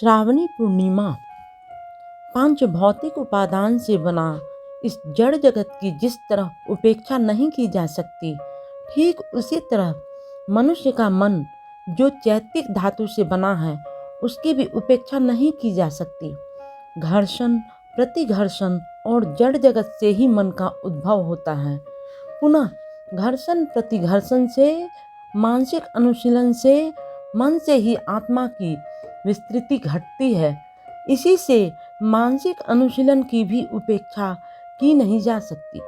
श्रावणी पूर्णिमा। पांच भौतिक उपादान से बना इस जड़ जगत की जिस तरह उपेक्षा नहीं की जा सकती, ठीक उसी तरह मनुष्य का मन जो चैत्तिक धातु से बना है, उसकी भी उपेक्षा नहीं की जा सकती। घर्षण, प्रतिघर्षण और जड़ जगत से ही मन का उद्भव होता है। पुनः घर्षण प्रतिघर्षण से, मानसिक अनुशीलन से मन से ही आत्मा की विस्तृति घटती है। इसी से मानसिक अनुशीलन की भी उपेक्षा की नहीं जा सकती।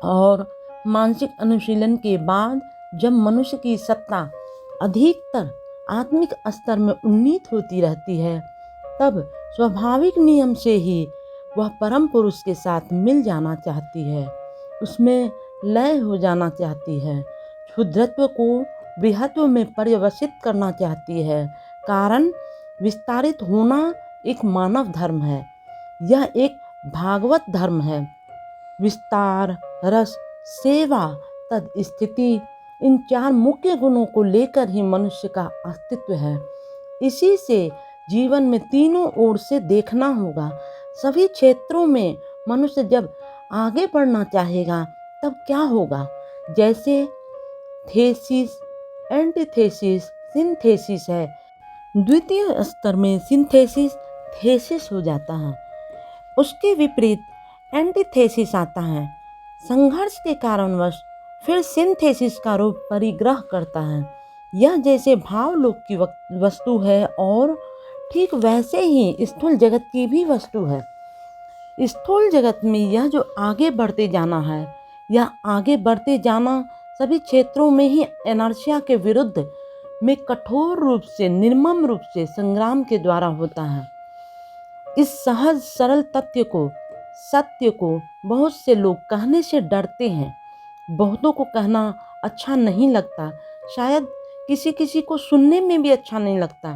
और मानसिक अनुशीलन के बाद जब मनुष्य की सत्ता अधिकतर आत्मिक स्तर में उन्नीत होती रहती है, तब स्वाभाविक नियम से ही वह परम पुरुष के साथ मिल जाना चाहती है, उसमें लय हो जाना चाहती है, क्षुद्रत्व को बृहत्व में पर्यवसित करना चाहती है। कारण विस्तारित होना एक मानव धर्म है, यह एक भागवत धर्म है। विस्तार, रस, सेवा, तद स्थिति, इन चार मुख्य गुणों को लेकर ही मनुष्य का अस्तित्व है। इसी से जीवन में तीनों ओर से देखना होगा। सभी क्षेत्रों में मनुष्य जब आगे बढ़ना चाहेगा तब क्या होगा? जैसे थेसिस, एंटीथेसिस, सिंथेसिस है। द्वितीय स्तर में सिंथेसिस थेसिस हो जाता है, उसके विपरीत एंटीथेसिस आता है। संघर्ष के कारणवश फिर सिंथेसिस का रूप परिग्रह करता है। यह जैसे भावलोक की वस्तु है और ठीक वैसे ही स्थूल जगत की भी वस्तु है। स्थूल जगत में यह जो आगे बढ़ते जाना है, यह आगे बढ़ते जाना सभी क्षेत्रों में ही इनर्शिया के विरुद्ध में कठोर रूप से, निर्मम रूप से संग्राम के द्वारा होता है। इस सहज सरल सत्य को बहुत से लोग कहने से डरते हैं। बहुतों को कहना अच्छा नहीं लगता, शायद किसी किसी को सुनने में भी अच्छा नहीं लगता।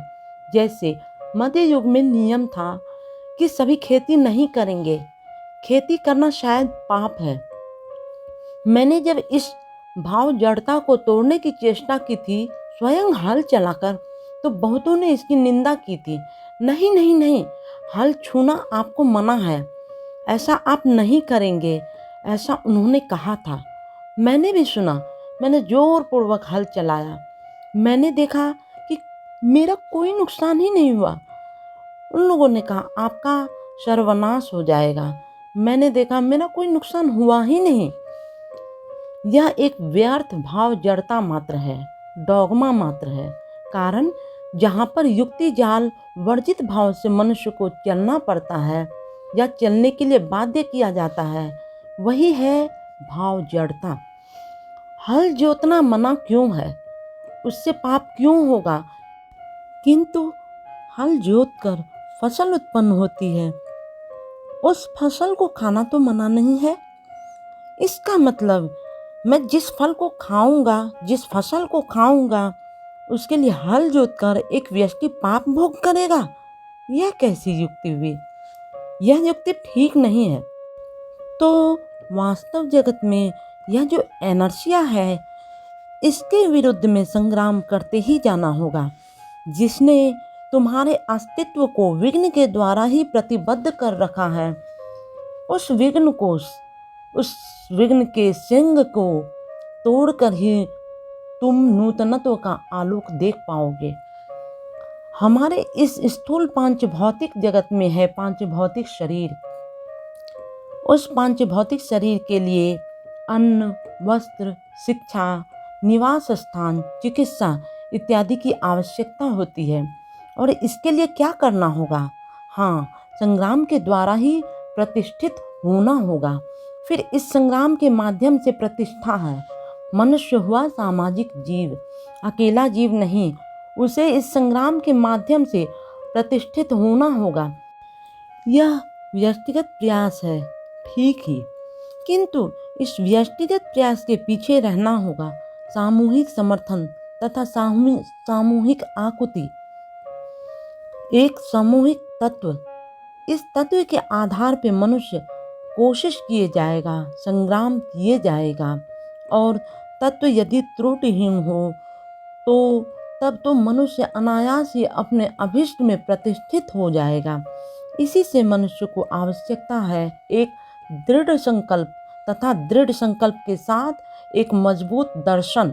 जैसे मध्य युग में नियम था कि सभी खेती नहीं करेंगे, खेती करना शायद पाप है। मैंने जब इस भाव जड़ता को तोड़ने की चेष्टा की थी, स्वयं हल चलाकर, तो बहुतों ने इसकी निंदा की थी। नहीं नहीं नहीं, हल छूना आपको मना है, ऐसा आप नहीं करेंगे, ऐसा उन्होंने कहा था। मैंने भी सुना, मैंने जोरपूर्वक हल चलाया। मैंने देखा कि मेरा कोई नुकसान ही नहीं हुआ। उन लोगों ने कहा आपका सर्वनाश हो जाएगा। मैंने देखा मेरा कोई नुकसान हुआ ही नहीं। यह एक व्यर्थ भाव जड़ता मात्र है, डॉगमा मात्र है। कारण जहाँ पर युक्ति जाल वर्जित भाव से मनुष्य को चलना पड़ता है या चलने के लिए बाध्य किया जाता है, वही है भाव जड़ता। हल जोतना मना क्यों है? उससे पाप क्यों होगा? किंतु हल जोत कर फसल उत्पन्न होती है, उस फसल को खाना तो मना नहीं है। इसका मतलब मैं जिस फल को खाऊंगा, जिस फसल को खाऊंगा, उसके लिए हल जोतकर एक व्यक्ति पाप भोग करेगा। यह कैसी युक्ति हुई? यह युक्ति ठीक नहीं है। तो वास्तव जगत में यह जो एनर्शिया है, इसके विरुद्ध में संग्राम करते ही जाना होगा। जिसने तुम्हारे अस्तित्व को विघ्न के द्वारा ही प्रतिबद्ध कर रखा है, उस विघ्न के सिंह को तोड़कर ही तुम नूतनत्व का आलोक देख पाओगे। हमारे इस स्थूल पांच भौतिक जगत में है पांच भौतिक शरीर। उस पांच भौतिक शरीर के लिए अन्न, वस्त्र, शिक्षा, निवास स्थान, चिकित्सा इत्यादि की आवश्यकता होती है। और इसके लिए क्या करना होगा? हाँ, संग्राम के द्वारा ही प्रतिष्ठित होना होगा। फिर इस संग्राम के माध्यम से प्रतिष्ठा है। मनुष्य हुआ सामाजिक जीव, अकेला जीव नहीं। उसे इस संग्राम के माध्यम से प्रतिष्ठित होना होगा। यह व्यक्तिगत प्रयास है, ठीक ही, किंतु इस व्यक्तिगत प्रयास के पीछे रहना होगा सामूहिक समर्थन तथा सामूहिक आकुति, एक सामूहिक तत्व। इस तत्व के आधार पर मनुष्य कोशिश किए जाएगा, संग्राम किए जाएगा। और तत्व यदि त्रुटिहीन हो तो तब तो मनुष्य अनायास ही अपने अभिष्ट में प्रतिष्ठित हो जाएगा। इसी से मनुष्य को आवश्यकता है एक दृढ़ संकल्प तथा दृढ़ संकल्प के साथ एक मजबूत दर्शन।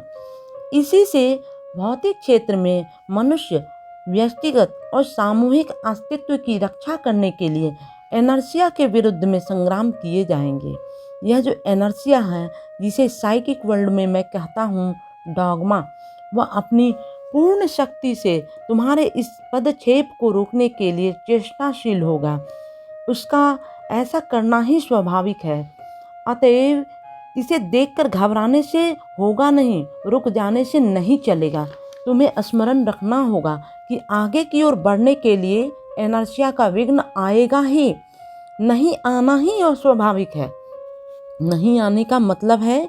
इसी से भौतिक क्षेत्र में मनुष्य व्यक्तिगत और सामूहिक अस्तित्व की रक्षा करने के लिए एनर्सिया के विरुद्ध में संग्राम किए जाएंगे। यह जो एनर्सिया है, जिसे साइकिक वर्ल्ड में मैं कहता हूँ डॉगमा, वह अपनी पूर्ण शक्ति से तुम्हारे इस पदक्षेप को रोकने के लिए चेष्टाशील होगा। उसका ऐसा करना ही स्वाभाविक है। अतएव इसे देखकर घबराने से होगा नहीं, रुक जाने से नहीं चलेगा। तुम्हें स्मरण रखना होगा कि आगे की ओर बढ़ने के लिए एनर्शिया का विघ्न आएगा ही। नहीं आना ही अस्वाभाविक है। नहीं आने का मतलब है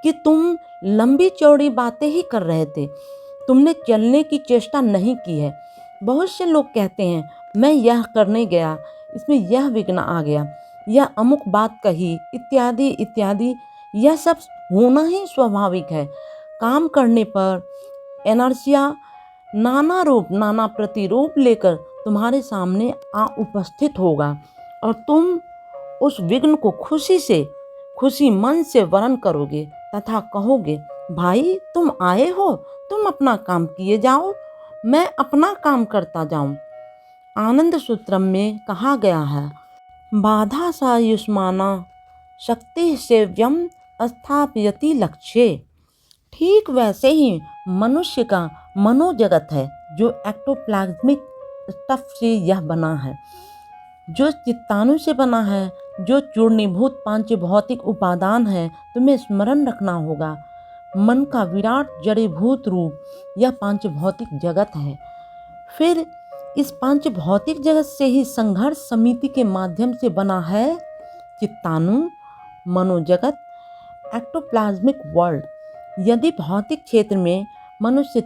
कि तुम लंबी चौड़ी बातें ही कर रहे थे, तुमने चलने की चेष्टा नहीं की है। बहुत से लोग कहते हैं मैं यह करने गया, इसमें यह विघ्न आ गया, यह अमुक बात कही, इत्यादि इत्यादि। यह सब होना ही स्वाभाविक है। काम करने पर एनर्शिया नाना रूप नाना प्रतिरूप लेकर तुम्हारे सामने आ उपस्थित होगा और तुम उस विघ्न को खुशी मन से वरण करोगे तथा कहोगे भाई तुम आए हो, तुम अपना काम किए जाओ, मैं अपना काम करता जाऊं। आनंद सूत्रम में कहा गया है बाधा सायुष्माना शक्ति सेव्यम स्थापयति लक्ष्ये। ठीक वैसे ही मनुष्य का मनोजगत है जो एक्टोप्लाज्मिक स्टफ से यह बना है, जो चित्ताणु से बना है, जो चूर्णीभूत पांच भौतिक उपादान है। तुम्हें स्मरण रखना होगा मन का विराट जड़ीभूत रूप यह पांच भौतिक जगत है। फिर इस पांच भौतिक जगत से ही संघर्ष समिति के माध्यम से बना है चित्ताणु, मनोजगत, एक्टोप्लाज्मिक वर्ल्ड। यदि भौतिक क्षेत्र में मनुष्य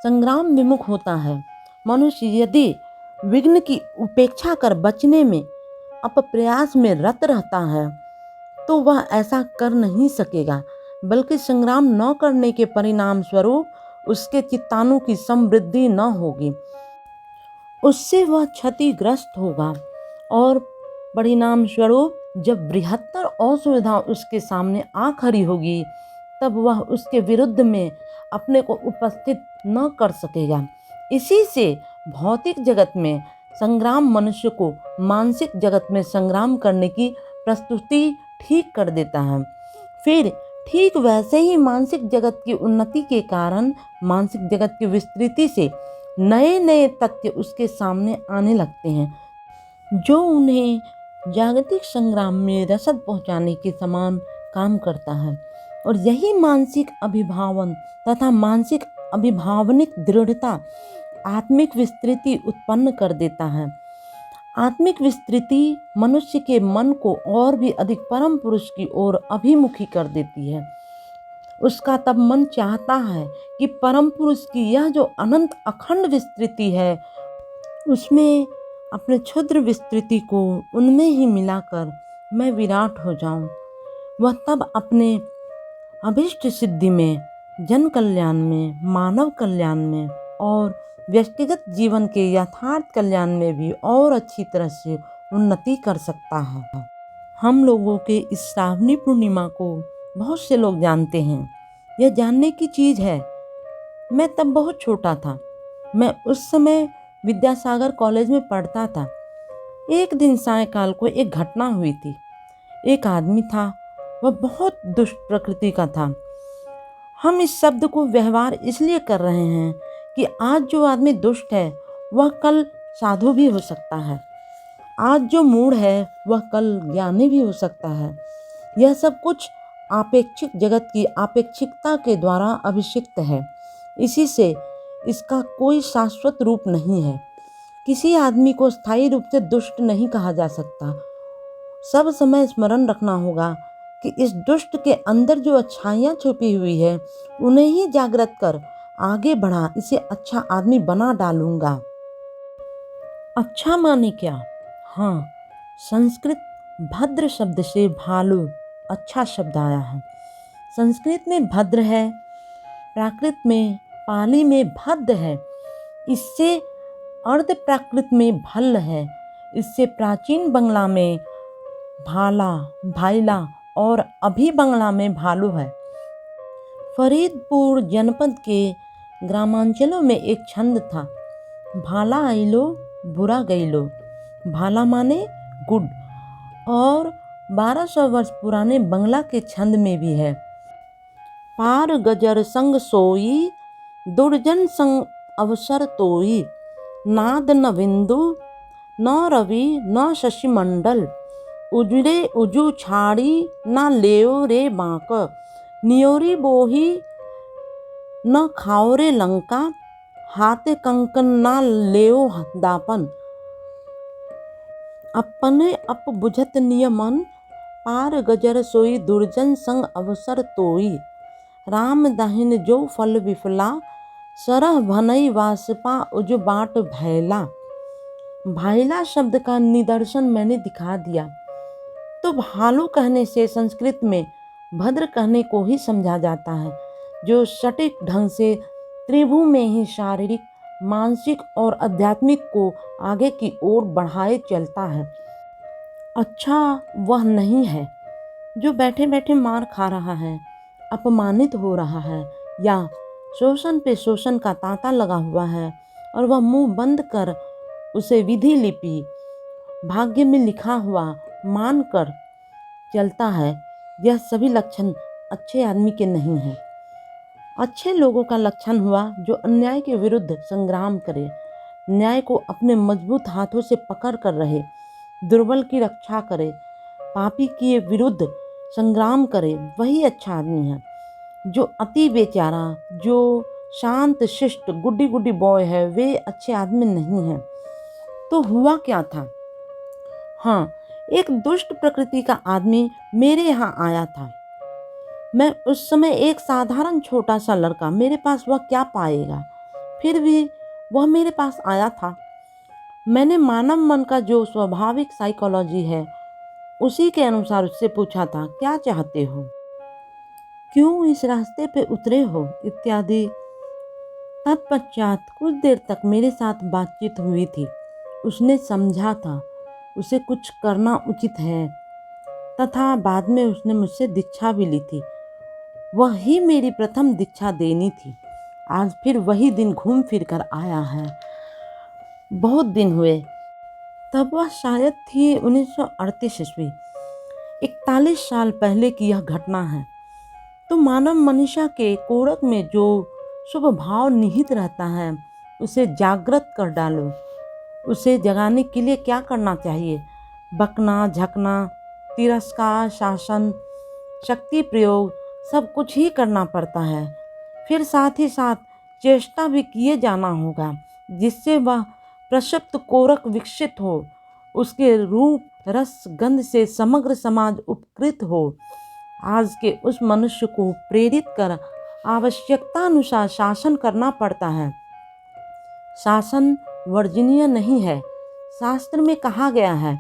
संग्राम विमुख होता है, मनुष्य यदि विघ्न की उपेक्षा कर बचने में अपप्रयास में रत रहता है, तो वह ऐसा कर नहीं सकेगा, बल्कि संग्राम न करने के परिणाम स्वरूप उसके चित्ताणु की समृद्धि न होगी, उससे वह क्षतिग्रस्त होगा और परिणाम स्वरूप जब बृहत्तर असुविधा उसके सामने आ खड़ी होगी, तब वह उसके विरुद्ध में अपने को उपस्थित न कर सकेगा। इसी से भौतिक जगत में संग्राम मनुष्य को मानसिक जगत में संग्राम करने की प्रस्तुति ठीक कर देता है। फिर ठीक वैसे ही मानसिक जगत की उन्नति के कारण मानसिक जगत की विस्तृति से नए नए तथ्य उसके सामने आने लगते हैं, जो उन्हें जागतिक संग्राम में रसद पहुंचाने के समान काम करता है। और यही मानसिक अभिभावन तथा मानसिक अभिभावनिक दृढ़ता आत्मिक विस्तृति उत्पन्न कर देता है। आत्मिक विस्तृति मनुष्य के मन को और भी अधिक परम पुरुष की ओर अभिमुखी कर देती है। उसका तब मन चाहता है कि परम पुरुष की यह जो अनंत अखंड विस्तृति है, उसमें अपने क्षुद्र विस्तृति को उनमें ही मिलाकर मैं विराट हो जाऊं। वह तब अपने अभिष्ट सिद्धि में, जन कल्याण में, मानव कल्याण में और व्यक्तिगत जीवन के यथार्थ कल्याण में भी और अच्छी तरह से उन्नति कर सकता है। हम लोगों के इस श्रावणी पूर्णिमा को बहुत से लोग जानते हैं। यह जानने की चीज़ है। मैं तब बहुत छोटा था। मैं उस समय विद्यासागर कॉलेज में पढ़ता था। एक दिन सायंकाल को एक घटना हुई थी। एक आदमी था, वह बहुत दुष्ट प्रकृति का था। हम इस शब्द को व्यवहार इसलिए कर रहे हैं कि आज जो आदमी दुष्ट है वह कल साधु भी हो सकता है। आज जो मूढ़ है वह कल ज्ञानी भी हो सकता है। यह सब कुछ आपेक्षिक जगत की आपेक्षिकता के द्वारा अभिषिक्त है। इसी से इसका कोई शाश्वत रूप नहीं है। किसी आदमी को स्थायी रूप से दुष्ट नहीं कहा जा सकता। सब समय स्मरण रखना होगा कि इस दुष्ट के अंदर जो अच्छाइयाँ छुपी हुई है, उन्हें ही जागृत कर आगे बढ़ा इसे अच्छा आदमी बना डालूंगा। अच्छा माने क्या? हाँ, संस्कृत भद्र शब्द से भालू अच्छा शब्द आया है। संस्कृत में भद्र है, प्राकृत में पाली में भद्द है, इससे अर्ध प्राकृत में भल्ल है, इससे प्राचीन बंगला में भाला, भाइला और अभी बंगला में भालू है। फरीदपुर जनपद के ग्रामांचलों में एक छंद था, भाला आइलो बुरा गईलो। भाला माने गुड, और 1200 वर्ष पुराने बंगला के छंद में भी है। पार गजर संग सोई, दुर्जन संग अवसर तोई। नाद न बिंदु न रवि न शशिमंडल, उजड़े उजू छाड़ी न लेओ रे बांक। नियोरी बोही न खाओ रे लंका, हाथे कंकन न लेओ दापन। अपने अप बुझत नियमन, पार गजर सोई दुर्जन संग अवसर तोई। राम दाहिन जो फल विफला, सरह भनई वासपा उज बाट भैला। भाइला शब्द का निदर्शन मैंने दिखा दिया। तो भालू कहने से संस्कृत में भद्र कहने को ही समझा जाता है, जो सटीक ढंग से त्रिभु में ही शारीरिक, मानसिक और आध्यात्मिक को आगे की ओर बढ़ाए चलता है। अच्छा वह नहीं है जो बैठे बैठे मार खा रहा है, अपमानित हो रहा है, या शोषण पे शोषण का तांता लगा हुआ है और वह मुंह बंद कर उसे विधि लिपि, भाग्य में लिखा हुआ मानकर चलता है। यह सभी लक्षण अच्छे आदमी के नहीं हैं। अच्छे लोगों का लक्षण हुआ जो अन्याय के विरुद्ध संग्राम करे, न्याय को अपने मजबूत हाथों से पकड़ कर रहे, दुर्बल की रक्षा करे, पापी के विरुद्ध संग्राम करे, वही अच्छा आदमी है। जो अति बेचारा, जो शांत शिष्ट गुड्डी गुड्डी बॉय है, वे अच्छे आदमी नहीं हैं। तो हुआ क्या था? हाँ, एक दुष्ट प्रकृति का आदमी मेरे यहाँ आया था। मैं उस समय एक साधारण छोटा सा लड़का, मेरे पास वह क्या पाएगा, फिर भी वह मेरे पास आया था। मैंने मानव मन का जो स्वाभाविक साइकोलॉजी है उसी के अनुसार उससे पूछा था, क्या चाहते हो, क्यों इस रास्ते पे उतरे हो, इत्यादि। तत्पश्चात कुछ देर तक मेरे साथ बातचीत हुई थी। उसने समझा था उसे कुछ करना उचित है, तथा बाद में उसने मुझसे दीक्षा भी ली थी। वही मेरी प्रथम दीक्षा देनी थी। आज फिर वही दिन घूम फिर कर आया है। बहुत दिन हुए, तब वह शायद थी 1938 ईस्वी। 41 साल पहले की यह घटना है। तो मानव मनीषा के कोरक में जो शुभ भाव निहित रहता है उसे जागृत कर डालो। उसे जगाने के लिए क्या करना चाहिए? बकना, झकना, तिरस्कार, शासन, शक्ति प्रयोग, सब कुछ ही करना पड़ता है। फिर साथ ही साथ चेष्टा भी किए जाना होगा, जिससे वह प्रक्षुब्ध कोरक विकसित हो, उसके रूप रस गंध से समग्र समाज उपकृत हो। आज के उस मनुष्य को प्रेरित कर आवश्यकता अनुसार शासन करना पड़ता है। शासन वर्जनीय नहीं है। शास्त्र में कहा गया है,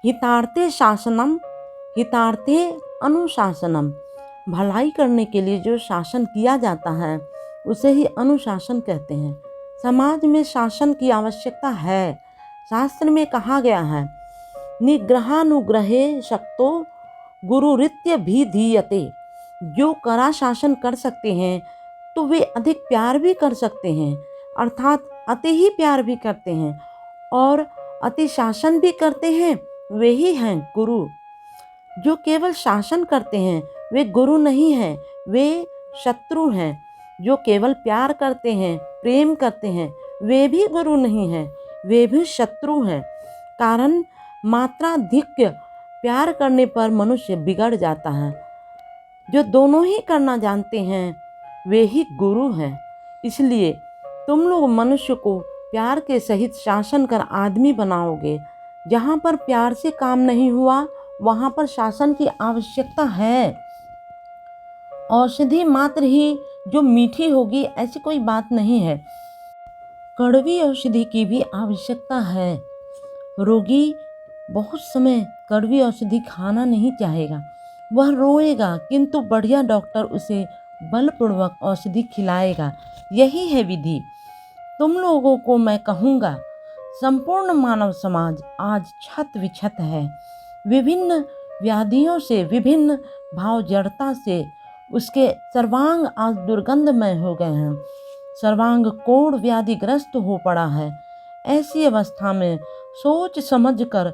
हितार्थे शासनम हितार्थे अनुशासनम। भलाई करने के लिए जो शासन किया जाता है उसे ही अनुशासन कहते हैं। समाज में शासन की आवश्यकता है। शास्त्र में कहा गया है, निग्रहानुग्रहे शक्तो गुरुरित्य भी धीयते। जो कड़ा शासन कर सकते हैं तो वे अधिक प्यार भी कर सकते हैं, अर्थात अति ही प्यार भी करते हैं, और अति शासन भी करते हैं, वे ही हैं गुरु। जो केवल शासन करते हैं वे गुरु नहीं हैं, वे शत्रु हैं। जो केवल प्यार करते हैं, प्रेम करते हैं, वे भी गुरु नहीं हैं, वे भी शत्रु हैं। कारण मात्राधिक्य प्यार करने पर मनुष्य बिगड़ जाता है। जो दोनों ही करना जानते हैं वे ही गुरु हैं। इसलिए तुम लोग मनुष्य को प्यार के सहित शासन कर आदमी बनाओगे। जहाँ पर प्यार से काम नहीं हुआ वहाँ पर शासन की आवश्यकता है। औषधि मात्र ही जो मीठी होगी ऐसी कोई बात नहीं है। कड़वी औषधि की भी आवश्यकता है। रोगी बहुत समय कड़वी औषधि खाना नहीं चाहेगा, वह रोएगा, किंतु बढ़िया डॉक्टर उसे बलपूर्वक औषधि खिलाएगा। यही है विधि। तुम लोगों को मैं कहूँगा, संपूर्ण मानव समाज आज छत विछत है। विभिन्न व्याधियों से, विभिन्न भाव जड़ता से उसके सर्वांग आज दुर्गंधमय हो गए हैं। सर्वांग कोढ़ व्याधिग्रस्त हो पड़ा है। ऐसी अवस्था में सोच समझ कर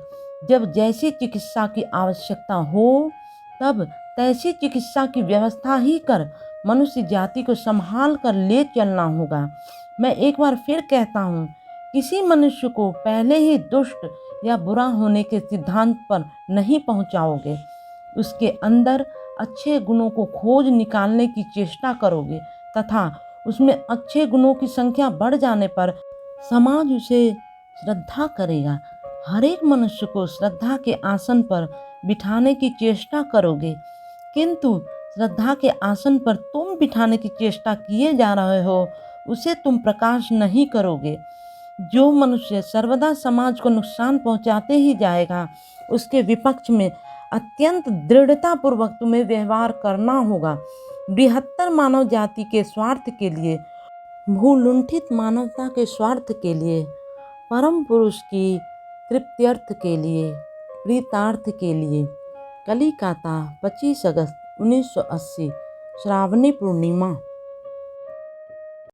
जब जैसी चिकित्सा की आवश्यकता हो तब तैसी चिकित्सा की व्यवस्था ही कर मनुष्य जाति को संभाल कर ले चलना होगा। मैं एक बार फिर कहता हूँ, किसी मनुष्य को पहले ही दुष्ट या बुरा होने के सिद्धांत पर नहीं पहुँचाओगे। उसके अंदर अच्छे गुणों को खोज निकालने की चेष्टा करोगे तथा उसमें अच्छे गुणों की संख्या बढ़ जाने पर समाज उसे श्रद्धा करेगा। हर एक मनुष्य को श्रद्धा के आसन पर बिठाने की चेष्टा करोगे, किंतु श्रद्धा के आसन पर तुम बिठाने की चेष्टा किए जा रहे हो, उसे तुम प्रकाश नहीं करोगे। जो मनुष्य सर्वदा समाज को नुकसान पहुंचाते ही जाएगा, उसके विपक्ष में अत्यंत दृढ़तापूर्वक तुम्हें व्यवहार करना होगा। बृहत्तर मानव जाति के स्वार्थ के लिए, भूलुंठित मानवता के स्वार्थ के लिए, परम पुरुष की तृप्त्यर्थ के लिए, प्रीतार्थ के लिए। कलिकाता 25 अगस्त 1980 श्रावणी पूर्णिमा।